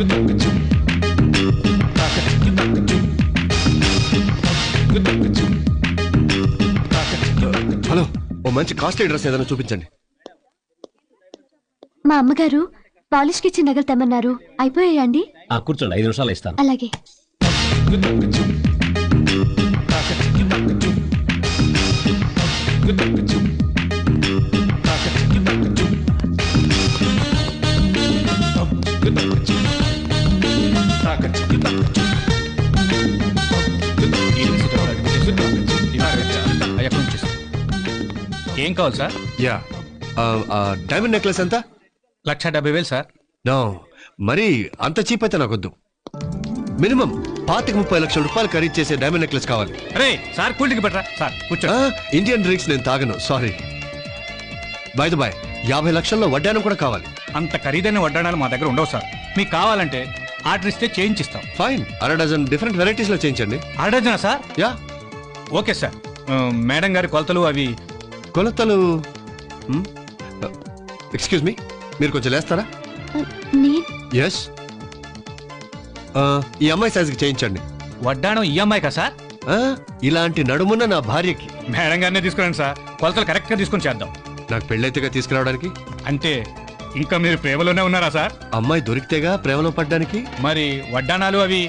Hello, ఓ మంచి costly dress ఏదైనా చూపించండి. మా అమ్మగారు పాలిష్ కి ఇచ్చిన నగలు తెమ్మన్నారు. అయిపోయాయండి? కూర్చోండి, 5 నిమిషాలు ఇస్తాను. అలాగే. ఏం కావాలి సార్? యా, డైమండ్ నెక్లెస్ ఎంత? 1,70,000 సార్. నో, మరి అంత చీప్ అయితే నాకొద్దు. మినిమం 25-30 లక్షల రూపాయలు ఖరీదు చేసే డైమండ్ నెక్లెస్ కావాలి. అరే సార్, కూల్ డ్రింక్ పెట్టరా సార్, కూర్చో. ఇండియన్ డ్రింక్స్ నేను తాగను, సారీ. బై 50 లక్షల్లో వడ్డానం కూడా కావాలి. అంత ఖరీదైన వడ్డాణాలు మా దగ్గర ఉండవు సార్. మీకు కావాలంటే ఆర్డర్ ఇస్తే చేయించిస్తాం. ఫైన్, అర డజన్ డిఫరెంట్ వెరైటీస్ లో చేయించండి. అడజనా sir? Yeah, okay sir. Madam గారి కొలతలు అవి. కొలతలు? ఎక్స్క్యూజ్ మీ, మీరు కొంచెం లేస్తారా? ఎస్, ఈ అమ్మాయి సైజుకి చేయించండి. వడ్డాణం ఈ అమ్మాయి కదా సార్? ఇలాంటి నడుమున్న నా భార్యకి. మేడం గారినే తీసుకురండి సార్, కొలతలు కరెక్ట్ గా తీసుకొని చేద్దాం. నాకు పెళ్ళైతేగా తీసుకురావడానికి. అంటే ఇంకా మీరు ప్రేమలోనే ఉన్నారా సార్? అమ్మాయి దొరికితేగా ప్రేమలో పడ్డానికి. మరి వడ్డాణాలు అవి?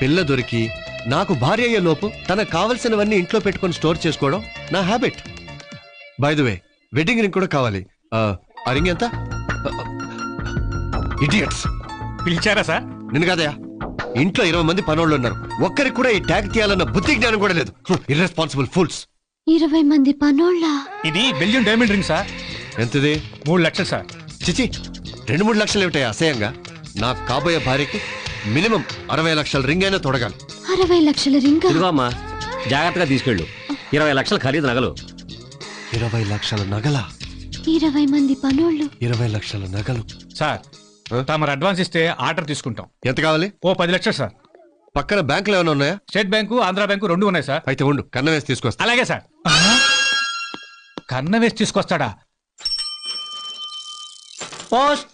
పిల్ల దొరికి నాకు భార్య అయ్యే లోపు తనకు కావలసినవన్నీ ఇంట్లో పెట్టుకొని స్టోర్ చేసుకోవడం నా habit. By the way, wedding ring కూడా కావాలి. ఆ రింగ్ ఎంత? ఇడియట్స్, పిలిచారా సార్? నిన్ను కాదయా, ఇంట్లో 20 మంది పనోళ్ళు ఉన్నారు, ఒక్కరికి కూడా ఈ ట్యాగ్ తీయాలన్న బుద్ధి జ్ఞానం కూడా లేదు. Irresponsible fools. 20 మంది పనోళ్ళ? ఇది బెల్జియం డైమండ్ రింగ్ సార్. ఎంతది? 3 లక్షలు సార్. చిచి, 2-3 లక్షలు ఏమిటాయా అసహ్యంగా? నాకు కాబోయే భార్యకి మినిమం 60 లక్షల రింగ్ అయినా తొడగాలి. 60 లక్షల రింగ్? ఇదిగో అమ్మా, జాగ్రత్తగా తీసుకెళ్ళు. 20 లక్షలు ఖరీదు నగలు. 20 లక్షల నగలా? 20 మంది పనోళ్ళు? 20 లక్షల నగలు సార్, తమరు అడ్వాన్స్ ఇస్తే ఆర్డర్ తీసుకుంటాం. ఎంత కావాలి? ఓ 10 లక్షలు సార్. పక్కన బ్యాంకులు ఏమైనా ఉన్నాయా? స్టేట్ బ్యాంకు, ఆంధ్రా బ్యాంకు 2 ఉన్నాయి సార్. అయితే ఉండు, కన్న వేసి తీసుకొస్తా. అలాగే సార్. కన్న వేసి తీసుకొస్తాడా? పోస్ట్.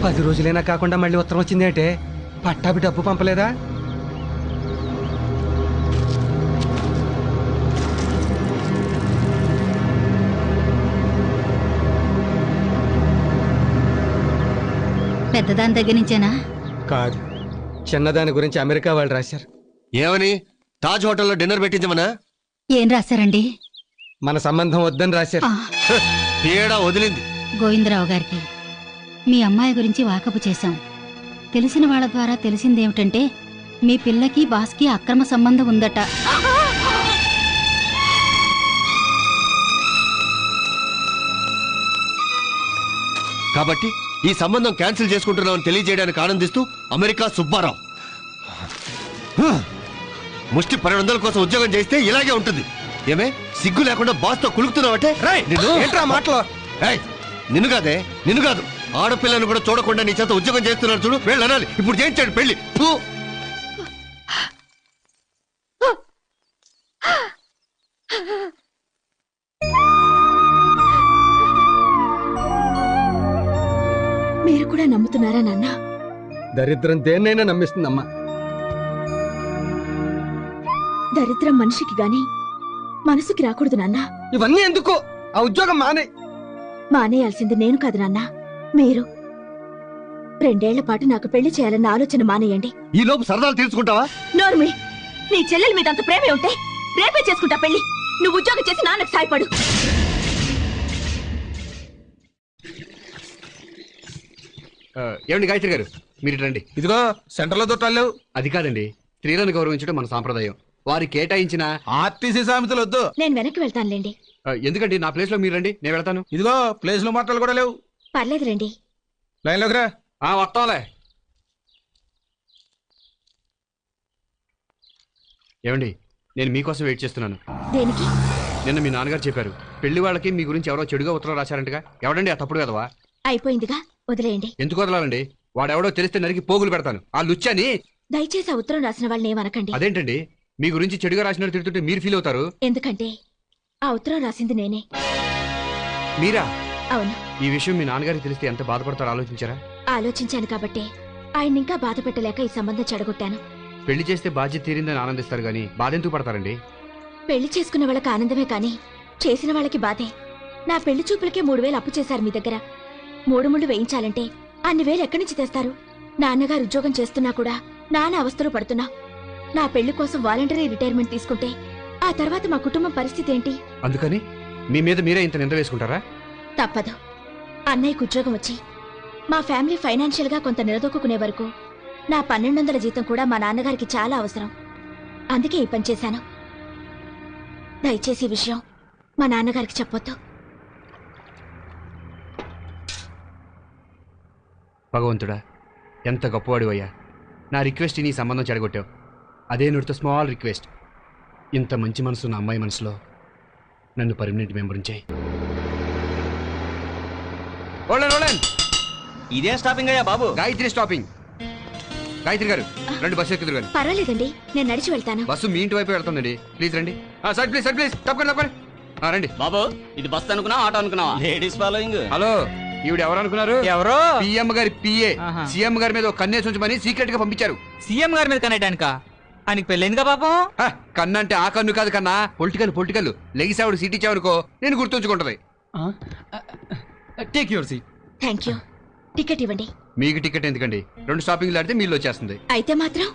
10 రోజులైనా కాకుండా మళ్ళీ ఉత్తరం వచ్చింది అంటే పట్టాభి డబ్బు పంపలేదా? పెద్దదాని దగ్గర నుంచేనా? కాదు, చిన్నదాని గురించి అమెరికా వాళ్ళు రాశారు. ఏమని? తాజ్ హోటల్లో డిన్నర్ పెట్టించమనా? ఏం రాశారండి? మన సంబంధం వద్దని రాశారు. తేడా వదిలింది. గోవిందరావు గారికి మీ అమ్మాయి గురించి వాకపు చేశాం. తెలిసిన వాళ్ళ ద్వారా తెలిసిందేమిటంటే మీ పిల్లకి బాస్కి అక్రమ సంబంధం ఉందట. కాబట్టి ఈ సంబంధం క్యాన్సిల్ చేసుకుంటున్నామని తెలియజేయడానికి ఆనందిస్తూ అమెరికా సుబ్బారావు. ముష్టి 1200 కోసం ఉద్యోగం చేస్తే ఇలాగే ఉంటుంది. ఏమే, సిగ్గు లేకుండా బాస్ తో కులుకుతున్నావటే? మాటలో నిన్ను కాదే, నిన్ను కాదు, ఆడపిల్లను కూడా చూడకుండా నీ చేత ఉద్యోగం చేస్తున్నాడు చూడు. వెళ్ళనాలి, ఇప్పుడు చేయించాడు పెళ్లి. మీరు కూడా నమ్ముతున్నారా నాన్న? దరిద్రం దేన్నైనా నమ్మిస్తుందమ్మా. దరిద్రం మనిషికి గాని మనసుకి రాకూడదు నాన్న. ఇవన్నీ ఎందుకు? ఆ ఉద్యోగం మానేయాల్సింది నేను కాదు నాన్న, మీరు. 2 ఏళ్ల పాటు నాకు పెళ్లి చేయాలన్న ఆలోచన మానేయండి. ఈ లోపు సరదాలు తీర్చుకుంటావా? నోర్మి, నీ చెల్లెల మీద అంత ప్రేమే ఉంటే రేపే చేసుకుంటా పెళ్లి. నువ్వు ఉద్యోగం చేసి నాన్నకు సాయపడు. ఏమండి గాయత్రి గారు, మీరు రండి. ఇదిగో సెంటర్లో దొట్టాలు. అది కాదండి, స్త్రీలను గౌరవించడం మన సాంప్రదాయం. వారి కేటాయించిన ఆర్టీసీ సామెతలు వద్దు. నేను వెనక్కి వెళ్తానులేండి. ఎందుకండి, నా ప్లేస్ లో మీరు రండి, నేను వెళ్తాను. ఇదిగో ప్లేస్ లో మాటలు కూడా లేవు. పర్లేదు రండి. లైన్ లోకి రా. వస్తాంలే. ఏమండి, నేను మీకోసం వెయిట్ చేస్తున్నాను. దేనికి? నిన్న మీ నాన్నగారు చెప్పారు, పెళ్లి వాళ్ళకి మీ గురించి ఎవరో చెడుగా ఉత్తరం రాశారంటగా. ఎవడండి ఆ తప్పుడు కదవా? అయిపోయిందిగా, వదిలేయండి. ఎందుకు వదలాలండి? వాడెవడో తెలిస్తే నరికి పోగులు పెడతాను. ఆ లుచ్చని. దయచేసి ఆ ఉత్తరం రాసిన వాళ్ళని ఏమనకండి. అదేంటండి, మీ గురించి చెడుగా రాసినట్టు తిడుతుంటే మీరు ఫీల్ అవుతారు. ఎందుకంటే ఆ ఉత్తరం రాసింది నేనే. మీరా? అవును. ఈ విషయం మీ నాన్నగారికి తెలిస్తే ఎంత బాధపడతారో ఆలోచించారా? ఆలోచించాను కాబట్టి ఆయన ఇంకా బాధ పెట్టలేక ఈ సంబంధం చెడగొట్టాను. పెళ్లి చేస్తే బాధ్యత తీరిందని ఆనందిస్తారు గానీ బాధ ఎందుకు పడతారండి? పెళ్లి చేసుకున్న వాళ్ళకి ఆనందమే కాని చేసిన వాళ్ళకి బాధే. నా పెళ్లి చూపులకే 3000 అప్పు చేశారు మీ దగ్గర. 3 ముళ్ళు వేయించాలంటే అన్ని వేలు ఎక్కడి నుంచి తెస్తారు? నాన్నగారు ఉద్యోగం చేస్తున్నా కూడా నాన్న అవస్థలు పడుతున్నా. నా పెళ్లి కోసం వాలంటరీ రిటైర్మెంట్ తీసుకుంటే ఆ తర్వాత మా కుటుంబం పరిస్థితి ఏంటి? అందుకని మీ మీద మీరే ఇంత నింద వేసుకుంటారా? తప్పదు. అన్నయ్యకు ఉద్యోగం వచ్చి మా ఫ్యామిలీ ఫైనాన్షియల్ గా కొంత నిలదొక్కునే వరకు నా 1200 జీతం కూడా మా నాన్నగారికి చాలా అవసరం. అందుకే ఈ పని చేశాను. దయచేసి ఈ విషయం మా నాన్నగారికి చెప్పొద్దు. భగవంతుడా, ఎంత గొప్పవాడివయ్యా. నా రిక్వెస్ట్ నీ సంబంధం చెడగొట్టావు. అదే నుడితో స్మాల్ రిక్వెస్ట్, ఇంత మంచి మనసు నా అమ్మాయి మనసులో నన్ను పర్మనెంట్ మెంబర్ చేయి. ఇదే స్టాపింగ్ అయ్యా బాబు. గాయత్రి స్టాపింగ్. గాయత్రి గారు రండి, బస్సు ఎక్కుదురు గారు. పర్వాలేదండి, నేను నడిచి వెళ్తాను. బస్సు మీ ఇంటి వైపు వెళ్తుందండి. ప్లీజ్ రండి. సార్ ప్లీజ్, సార్ ప్లీజ్, తప్పకుండా తప్పకుండా రండి. బాబు ఇది బస్ అనుకున్నా ఆటో అనుకున్నావా? Ladies following. హలో, ఈవిడ ఎవరు అనుకున్నారు? ఎవరో పిఎం గారి పిఏ. ఆహా. సీఎం గారి మీద ఒక కన్నేసి ఉంచమని సీక్రెట్ గా పంపించారు. సీఎం గారి మీద కనెక్టానిక? ఆయనకి పెళ్ళైందిగా పాపం. కన్ను అంటే ఆ కన్ను కాదు కన్నా, పొలిటికల్ లెగిసావుడు సీట్ ఇచ్చావనుకో నేను గుర్తుంచుకుంటది. Take your seat. Thank you. Ticket ఇవ్వండి. మీకు టికెట్ ఎందుకండి? 2 స్టాపింగ్లు ఆడితే మీళ్ళు వచ్చేస్తుంది. అయితే మాత్రం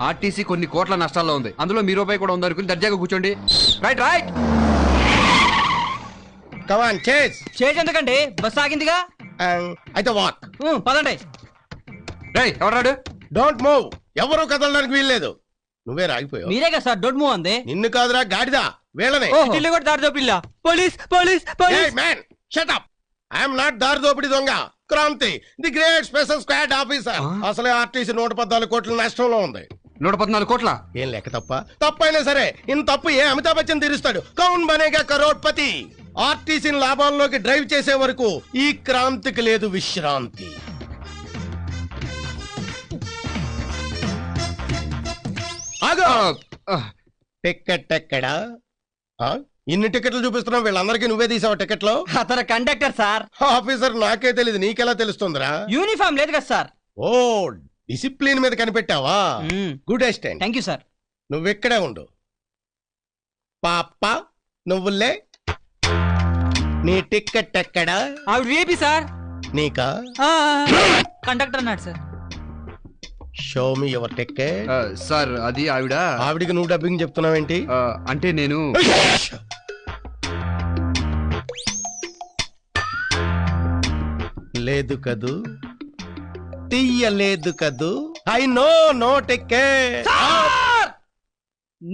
ఆర్టీసీ కొన్ని కోట్ల నష్టాల్లో ఉంది. అందులో మీ రూపాయి కూడా ఉందనుకుని దర్జాగా కూర్చోండి. Right right. కమాన్ చేస్. చేసి ఎందుకండి, బస్ ఆగిందిగా. అయితే వాక్. పదండి. రై ఎవరాడు? Don't move. ఎవరు కదలడానికి వీల్లేదు. నువ్వే రాగిపోయావు. మీరే కదా సార్ డోంట్ మూవ్ అంది. నిన్ను కాదురా గాడిదా, వీళ్ళనే. ఇల్లు కూడా దారి దోపిల్ల. Police police police. Man shut up. I'm not దారి దోపిడి దొంగ. Kranti, the great special squad officer. అసలే ఆర్టీసీ 114 కోట్ల నష్టంలో ఉంది. 114 కోట్ల? ఏం లెక్క తప్ప? తప్పైనా సరే ఇంత తప్పు ఏ అమితాబ్ బచ్చన్ తీరుస్తాడు? కౌన్ బనేగా కరోడ్పతి. ఆర్టీసీని లాభాల్లోకి డ్రైవ్ చేసే వరకు ఈ క్రాంతికి లేదు విశ్రాంతి. ఆగో. టికెట్ ఎక్కడా? ఇన్ని టికెట్లు చూపిస్తున్నావు, వీళ్ళందరికీ నువ్వే తీసావు టికెట్లు? అతను కండక్టర్ సార్. ఆఫీసర్ నాకే తెలియదు, నీకెలా తెలుస్తుందిరా? యూనిఫామ్ లేదు కదా సార్. ఓ, డిసిప్లిన్ మీద కనిపెట్టావా? Good assistant. Thank you sir. నువ్వెక్కడే ఉండు. పాప నువ్వులే. నీ టికెట్ ఎక్కడా? ఆవిడ వేపి సార్. నీకా? కండక్టర్ అన్నాడు sir. Show me your ticket. Sir అది ఆవిడికి నువ్వు డబ్బింగ్ చెప్తున్నావేంటి? అంటే నేను లేదు కదూ, తీయలేదు కదూ. I know no ticket.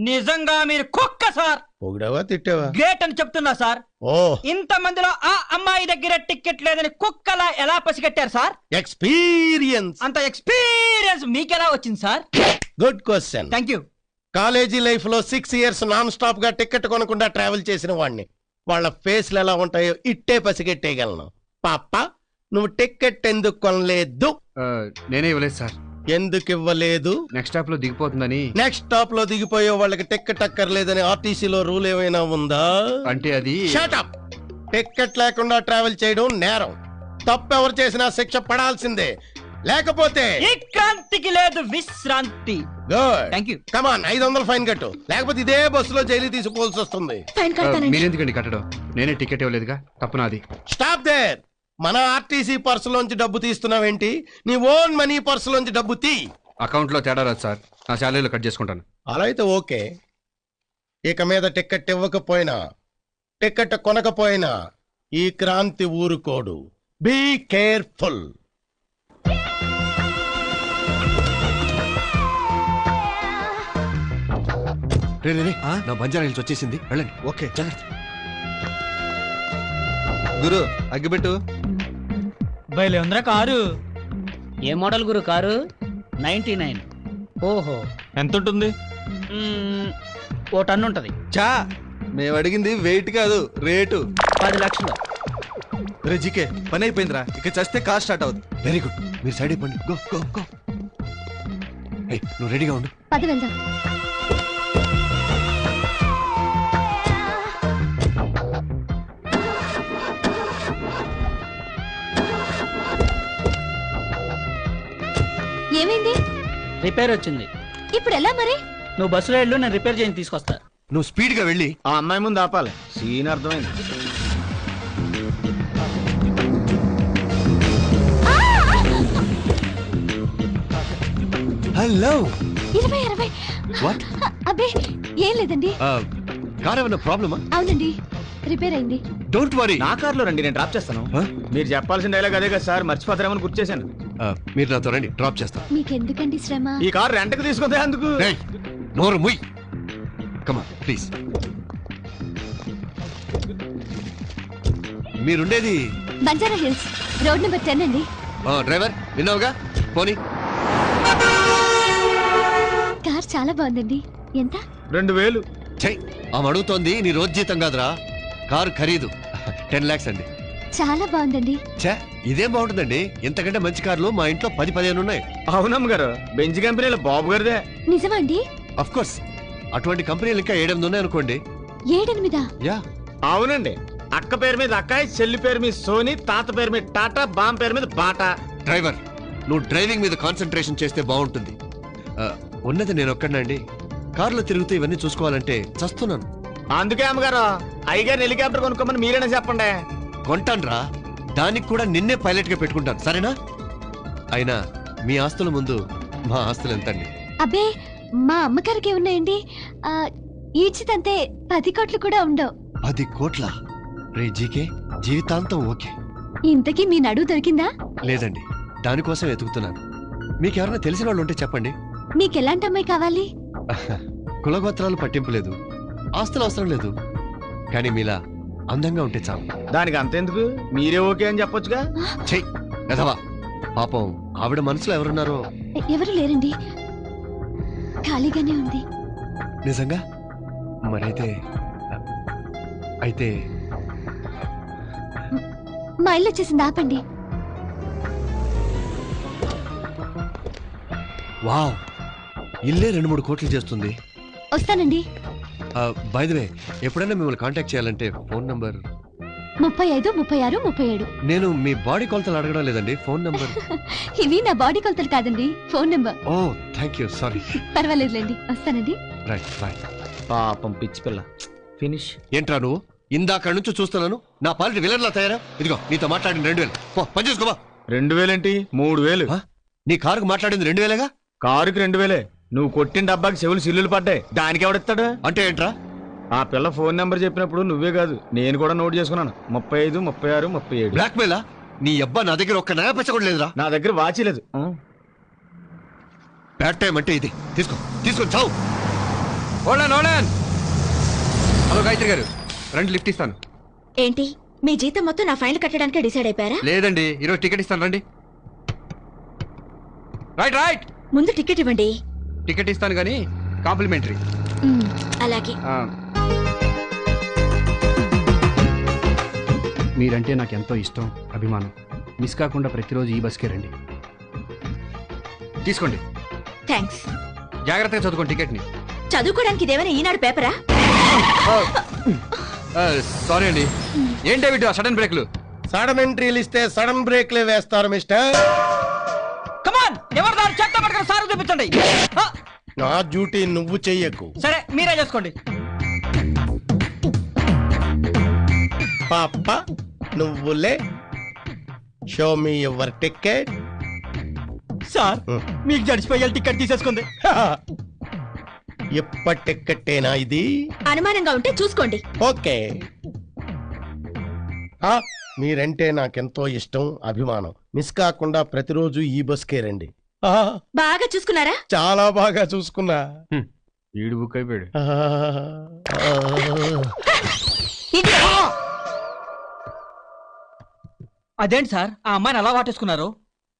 నిజంగా మీరు కుక్క సార్. పొగిడావా తిట్టావా? గ్రేట్ అని చెప్తున్నా సార్. ఓ, ఇంత మందిలో ఆ అమ్మాయి దగ్గర టికెట్ లేదని కుక్కలా ఎలా పసిగట్టారు సార్? ఎక్స్పీరియన్స్. అంత ఎక్స్పీరియన్స్ మీకెలా వచ్చింది sir? Good question. Thank you. College life లో 6 years నాన్ స్టాప్ గా టికెట్ కొనకుండా ట్రావెల్ చేసిన వాడిని. వాళ్ళ ఫేస్లు ఎలా ఉంటాయో ఇట్టే పసిగట్టేయగలను. పాప నువ్వు టికెట్ ఎందుకు కొనలేదు? నేనే ఇవ్వలేదు సార్. ఎందుకు ఇవ్వలేదు? నెక్స్ట్ స్టాప్ లో దిగిపోతుందని. నెక్స్ట్ స్టాప్ లో దిగిపోయే వాళ్ళకి టికెట్ అక్కర్లేదని ఆర్టీసీలో రూల్ ఏమైనా ఉందా? అంటే అది షట్ అప్. టికెట్ లేకుండా ట్రావెల్ చేయడం నేరం. తప్పెవరు చేసినా శిక్ష పడాల్సిందే. లేకపోతే ఈ క్రాంతికి లేదు విశ్రాంతి. Good. Thank you. Come on 500 fine కట్టు, లేకపోతే ఇదే బస్సులో జైలు తీసుకోవాల్సి వస్తుంది. ఫైన్ కడతానండి. మీరెందుకండి కట్టడం? నేనే టికెట్ ఇవ్వలేదుగా, తప్పు నాది. Stop there. మన ఆర్టీసీ పర్సులోంచి డబ్బు తీస్తున్నావేంటి? నీ ఓన్ మనీ పర్సులోంచి డబ్బు తీ. అకౌంట్ లో తేడా రాదు సార్, నా శాలరీలో కట్ చేసుకుంటాను. అలా అయితే ఓకే. ఇక మీద టికెట్ ఇవ్వకపోయినా, టికెట్ కొనకపోయినా ఈ క్రాంతి ఊరుకోడు. Be careful. రే నా బంజారా హిల్స్ వచ్చేసింది, వెళ్ళండి. ఓకే జాగ్రత్త. గురు అగ్గిపెట్టు. బయలే ఉందిరా కారు. ఏ మోడల్ గురు కారు? 99. ఓహో, ఎంత ఉంటుంది? ఓ టన్ను ఉంటది. చా, మేము అడిగింది వెయిట్ కాదు, రేటు. 10 లక్షలు. రే జీకే, పని అయిపోయిందిరా, ఇక చస్తే కార్ స్టార్ట్ అవుతుంది. వెరీ గుడ్, మీరు సైడ్ అయిపోండి. Go go go. నువ్వు రెడీగా ఉండు. పది వెళ్దాం. ఏమైంది? రిపేర్ వచ్చింది. ఇప్పుడు ఎలా మరి? నువ్వు బస్సులో వెళ్ళు, నేను రిపేర్ చేసి తీసుకొస్తా. నువ్వు స్పీడ్ గా వెళ్ళి ఆ అమ్మాయి ముందు ఆపాలి. సీన్ అర్థమైంది. హలో 20 వాట్ అబ్బే ఏం లేదండి. కార్ ఏమైనా ప్రాబ్లమా? అవునండి, రిపేర్ అయింది. Don't worry. నా కార్లో రండి, నేను డ్రాప్ చేస్తాను. మీరు చెప్పాల్సిన డైలాగ్ అదే కదా సార్, మర్చిపోతారేమని గుర్తు చేశాను. మీరు నాతో రండి, డ్రాప్ చేస్తాను. మీకెందుకండి శ్రమ? ఈ కార్ రెంట్కి తీసుకుంటే అందుకు. Hey, నోరు ముయ్. Come on please. మీరుండేది బంజారా హిల్స్, రోడ్ నెంబర్ 10 అండి. డ్రైవర్ విన్నావుగా, పోనీ. కార్ చాలా బాగుందండి. ఎంత? 2000. చెయ్, ఆమె అడుగుతోంది నీ రోజు జీతం కాదురా, కారు ఖరీదు 10 lakhs అండి. చాలా బాగుందండి. ఛే, ఇదేం బాగుంటుందండి, ఇంతకంటే మంచి కార్లు మా ఇంట్లో 10-15 ఉన్నాయి. అవునమ్మ గారు, బెంచ్ కంపెనీలో బాబు గారిదే. నిజమా అండి? అఫ్ కోర్స్, అటువంటి కంపెనీలు ఇంకా 7-8 ఉన్నాయి అనుకోండి. 7-8? యా. అవునండి, అక్క పేరు మీద అక్కాయ్, చెల్లి పేరు మీద సోని, తాత పేరు మీద టాటా, బామ్ పేరు మీద బాటా. డ్రైవర్, నువ్వు డ్రైవింగ్ మీద కాన్సన్ట్రేషన్ చేస్తే బాగుంటుంది. ఉన్నది నేను ఒక్కడినండి, కారులో తిరుగుతూ ఇవన్నీ చూసుకోవాలంటే చస్తున్నాను. అందుకే అమ్మగారు అయ్యగారిని హెలికాప్టర్ కొనుక్కోమని మీరేనా చెప్పండి. కొంటాన్రా, దానికి కూడా నిన్నే పైలట్ గా పెట్టుకుంటాను, సరేనా? అయినా మీ ఆస్తుల ముందు మా ఆస్తులు ఎంతండి? అబ్బే, మా అమ్మగారికి ఏమున్నాయండి? ఈడ్చితంతే 10 కోట్లు కూడా ఉండవు. 10 కోట్ల? రే జీకే, జీవితాంతం ఓకే. ఇంతకీ మీ నడువు దొరికిందా? లేదండి, దానికోసం వెతుకుతున్నాను. మీకెవరైనా తెలిసిన వాళ్ళు ఉంటే చెప్పండి. మీకెలాంటి అమ్మాయి కావాలి? కులగోత్రాలు పట్టింపు లేదు, ఆస్తులు అవసరం లేదు, కానీ మీలా అందంగా ఉంటే చాలు. దానికి అంతెందుకు, మీరే ఓకే అని చెప్పొచ్చుగా. చెయ్ ఎదవా, పాపం ఆవిడ మనసులో ఎవరున్నారో. ఎవరు లేరండి, ఖాళీగానే ఉంది. నిజంగా? మరైతే అయితే మా ఇల్లు వచ్చేసింది, ఆపండి. వావ్, ఇల్లే 2-3 కోట్లు చేస్తుంది. వస్తానండి. బై ది వే, ఎప్పుడైనా మిమ్మల్ని కాంటాక్ట్ చేయాలంటే ఫోన్ నంబర్ 35, 36, 37. నేను మీ బాడీ కొలతలు అడగడం లేదండి, ఫోన్ నంబర్. ఇవి నా బాడీ కొలతలు కాదండి, ఫోన్ నెంబర్. ఓ థ్యాంక్ యూ, సారీ. పర్వాలేదులేండి, వస్తానండి. Right bye. పాపం పిచ్చి పిల్ల. ఫినిష్. ఏంట్రా నువ్వు, ఇందాక నుంచి చూస్తున్నాను నా పాలిటి విలన్లా తయారా. ఇదిగో నీతో మాట్లాడిన 2000 పని చూసుకోవా. 2000 ఏంటి, 3000. నీ కారుకు మాట్లాడింది 2000గా? కారుకి 2000. నువ్వు కొట్టిన డబ్బాకి చెవులు సిల్లులు పడ్డాయి, దానికి ఎవడెత్తాడు? అంటే ఏంట్రా? ఆ పిల్ల ఫోన్ నెంబర్ చెప్పినప్పుడు నువ్వే కాదు నేను కూడా నోట్ చేసుకున్నాను. 35, 36, 37. బ్లాక్ మెయిలా? నీ అబ్బా నా దగ్గర ఒక్క నయా పచ్చ కూడా లేదురా. నా దగ్గర వాచి లేదు. బ్యాడ్ టైం అంటే ఇది. తీసుకొని చావు. హలో గాయత్రి గారు, రండి లిఫ్ట్ ఇస్తాను. ఏంటి, మీ జీతం మొత్తం నా ఫైన్ కట్టడానికి డిసైడ్ అయిపోయారా? లేదండి, ఈరోజు టికెట్ ఇస్తాను, రండి. రైట్. ముందు టికెట్ ఇవ్వండి. టికెట్ ఇస్తాను కానీ కాంప్లిమెంటరీ. అలాగే. మీరంటే నాకు ఎంతో ఇష్టం, అభిమానం. మిస్ కాకుండా ప్రతిరోజు ఈ బస్కే రండి. తీసుకోండి. థ్యాంక్స్. జాగ్రత్తగా చదువుకోండి టికెట్ని. చదువుకోవడానికి ఇదేమైనా ఈనాడు పేపరా? సారీ అండి. ఏంటి వీటి సడన్ బ్రేక్లు? సడన్ ఎంట్రీలు ఇస్తే సడన్ బ్రేక్లే వేస్తారు మిస్టర్. కమాన్, ఎవరు దాని చెత్త పట్టుకుని సార్ చూపించండి. నా డ్యూటీ నువ్వు చెయ్యకు. సరే, మీరే చేసుకోండి. పాప నువ్వులే. Show me your ticket. Sir, మీకు జడిచిపోయాలి టికెట్ తీసేసుకుంది. ఎప్పటి టికెట్టేనా ఇది? అనుమానంగా ఉంటే చూసుకోండి. ఓకే. మీరంటే నాకెంతో ఇష్టం, అభిమానం. మిస్ కాకుండా ప్రతిరోజు ఈ బస్కే రండి. బాగా చూసుకున్నారా? చాలా బాగా చూసుకున్నా. ఈడు బుక్ అయిపోయాడు. అదేంటి సార్, ఆ అమ్మాయిని అలా వాటేసుకున్నారు?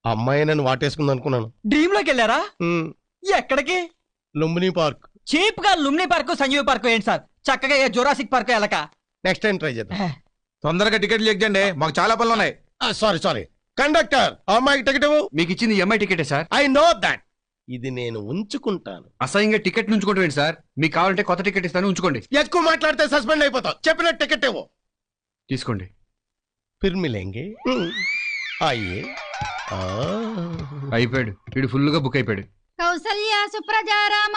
అమ్మాయి నన్ను వాటేసుకుంది అనుకున్నాను. డ్రీమ్ లోకి వెళ్ళారా? ఎక్కడికి? లుంబిని పార్క్. చీప్ గా లుమ్ని పార్క్, సంజీవి పార్క్ ఏంటి సార్? చక్కగా జురాసిక్ పార్క్ వెళ్ళక. నెక్స్ట్ టైం ట్రై చేద్దాం. తొందరగా టికెట్లు ఎక్కండి, మాకు చాలా పనులు ఉన్నాయి. సారీ కండక్టర్, ఆ అమ్మాయికి టికెట్ ఇవ్వు. మీకు ఇచ్చింది ఎంఐ టికెటే సార్. I know that. ఇది నేను ఉంచుకుంటాను. అసహ్యంగా టికెట్ ఉంచుకోవడం ఏంటి సార్? మీకు కావాలంటే కొత్త టికెట్ ఇస్తాను, ఉంచుకోండి. ఎక్కువ మాట్లాడితే సస్పెండ్ అయిపోతావు. చెప్పిన టికెట్ ఇవ్వు. తీసుకోండి. फिर मिलेंगे. आइए. ఆ. అయిపోయాడు వీడు ఫుల్గా బుక్ అయిపోయాడు. కౌసల్య సుప్రజారామ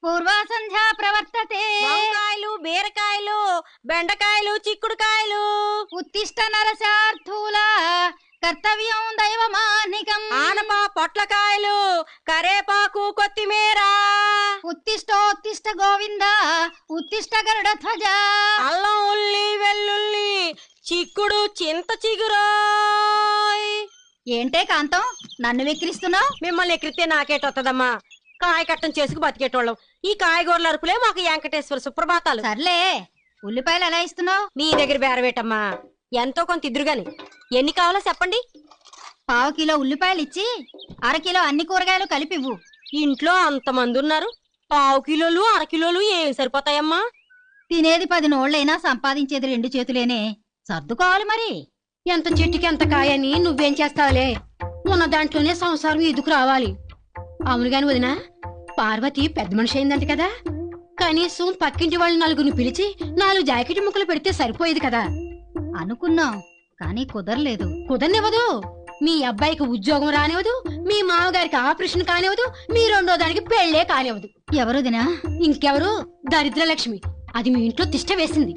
పూర్వ సంధ్యా ప్రవర్తతే. వంకాయలు, బీరకాయలు, బెండకాయలు, చిక్కుడుకాయలు. ఉత్తిష్ట నరసార్థూల కర్తవ్యం దైవమానికం. ఆనపా పొట్లకాయలు, కరేపాకు, కొత్తిమీర. ఉత్తిష్టోత్తిష్ట గోవింద ఉత్తిష్ట గరుడ ధ్వజ. అల్లం, ఉల్లి, వెల్లుల్లి, చిక్కుడు, చింత చిగురోయ్. ఏంటే కాంతం నన్ను వెక్కిరిస్తున్నావు? మిమ్మల్ని ఎక్కిరితే నాకేటొత్తదమ్మా. కాయ కట్టం చేసుకు బతికేటోళ్ళం. ఈ కాయగూరల అరుపులే మాకు వెంకటేశ్వర సుప్రభాతాలు. సర్లే ఉల్లిపాయలు ఎలా ఇస్తున్నావు? నీ దగ్గర బేరవేటమ్మా. ఎంతో కొంత ఇద్దరుగాని. ఎన్ని కావాలో చెప్పండి. 1/2 కిలో ఉల్లిపాయలు ఇచ్చి 1/2 కిలో అన్ని కూరగాయలు కలిపివ్వు. ఇంట్లో అంతమంది ఉన్నారు. 1/2 కిలోలు 1/2 కిలోలు ఏం సరిపోతాయమ్మా? తినేది 10 నోళ్ళైనా సంపాదించేది 2 చేతులేనే. సర్దుకోవాలి మరి. ఎంత చెట్టుకి ఎంత కాయని నువ్వేం చేస్తావులే. ఉన్న దాంట్లోనే సంసారం ఎదుకు రావాలి. అవును గాని వదినా, పార్వతి పెద్ద మనిషి అయిందంట కదా. కనీసం పక్కింటి వాళ్ళు 4 పిలిచి 4 జాకెట్ ముక్కలు పెడితే సరిపోయేది కదా. అనుకున్నాం కానీ కుదరలేదు. కుదరనివ్వదు. మీ అబ్బాయికి ఉద్యోగం రానివ్వదు, మీ మామగారికి ఆపరేషన్ కానివ్వదు, మీ 2వ దానికి పెళ్లే కానివ్వదు. ఎవరుదినా? ఇంకెవరు? దరిద్రలక్ష్మి. అది మీ ఇంట్లో తిష్ట వేసింది.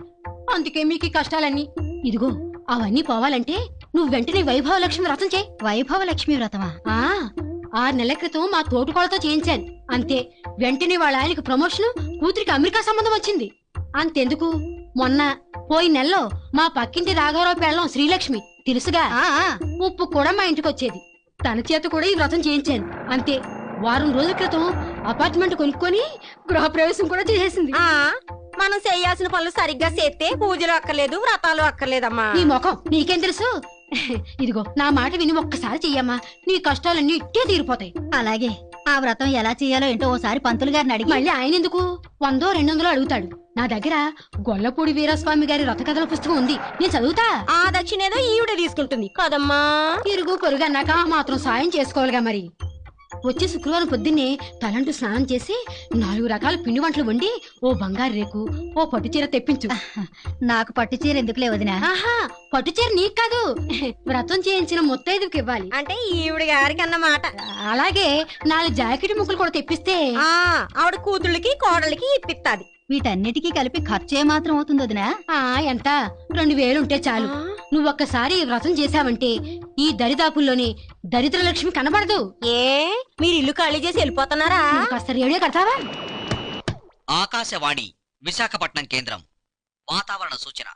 అందుకే మీకు ఈ కష్టాలన్నీ. ఇదిగో అవన్నీ పోవాలంటే నువ్వు వెంటనే వైభవలక్ష్మి వ్రతం చేయి. వైభవలక్ష్మి వ్రతమా? 6 నెలల క్రితం మా తోటికోళ్ళతో చేయించాను. అంతే. వెంటనే వాళ్ళ ఆయనకు ప్రమోషన్, కూతురికి అమెరికా సంబంధం వచ్చింది. అంతెందుకు, మొన్న పోయిన నెలలో మా పక్కింటి రాఘవరావు పెళ్ళం శ్రీలక్ష్మి తెలుసుగా, ఉప్పు కూడా మా ఇంటికి వచ్చేది. తన చేత కూడా ఈ వ్రతం చేయించాను. అంతే. వారం రోజుల క్రితం అపార్ట్మెంట్ కొనుక్కొని గృహప్రవేశం కూడా చేసేసింది. మనం చేయాల్సిన పనులు సరిగ్గా చేస్తే పూజలు అక్కర్లేదు, వ్రతాలు అక్కర్లేదమ్మా. నీ ముఖం నీకేం తెలుసు? ఇదిగో నా మాట విని ఒక్కసారి చెయ్యమ్మా. నీ కష్టాలన్నీ ఇట్టే తీరిపోతాయి. అలాగే. ఆ వ్రతం ఎలా చేయాలో ఏంటో ఓసారి పంతులు గారిని అడిగి. మళ్ళీ ఆయన ఎందుకు 100 200 అడుగుతాడు. నా దగ్గర గొల్లపూడి వీరస్వామి గారి రథ కథల పుస్తకం ఉంది, నేను చదువుతా. ఆ దక్షిణేదో ఈవిడే తీసుకుంటుంది కదమ్మా. ఇరుగు పొరుగు అన్నాక మాత్రం సాయం చేసుకోవాలిగా మరి. వచ్చే శుక్రవారం పొద్దున్నే తలంటూ స్నానం చేసి 4 రకాల పిండి వంటలు వండి ఓ బంగారు రేకు, ఓ పట్టుచీర తెప్పించు. నాకు పట్టుచీర ఎందుకులే వదినా? ఆహా, పట్టుచీర నీకు కాదు, వ్రతం చేయించిన ముత్తైదుకి ఇవ్వాలి. అంటే ఈవిడ గారికి అన్నమాట. అలాగే 4 జాకెట్ ముక్కలు కూడా తెప్పిస్తే ఆవిడ కూతుళ్ళకి కోడలికి ఇప్పిస్తాది. వీటన్నిటికీ కలిపి ఖర్చు ఏమాత్రం అవుతుంది వదినా? ఎంత? 2000 ఉంటే చాలు. నువ్వొక్కసారి వ్రతం చేశావంటే ఈ దరిదాపుల్లోనే దరిద్రలక్ష్మి కనబడదు. మీరు ఇల్లు ఖాళీ చేసి వెళ్ళిపోతున్నారా? కాస్త రేడియో కడతావా? ఆకాశవాణి విశాఖపట్నం కేంద్రం. వాతావరణ సూచన.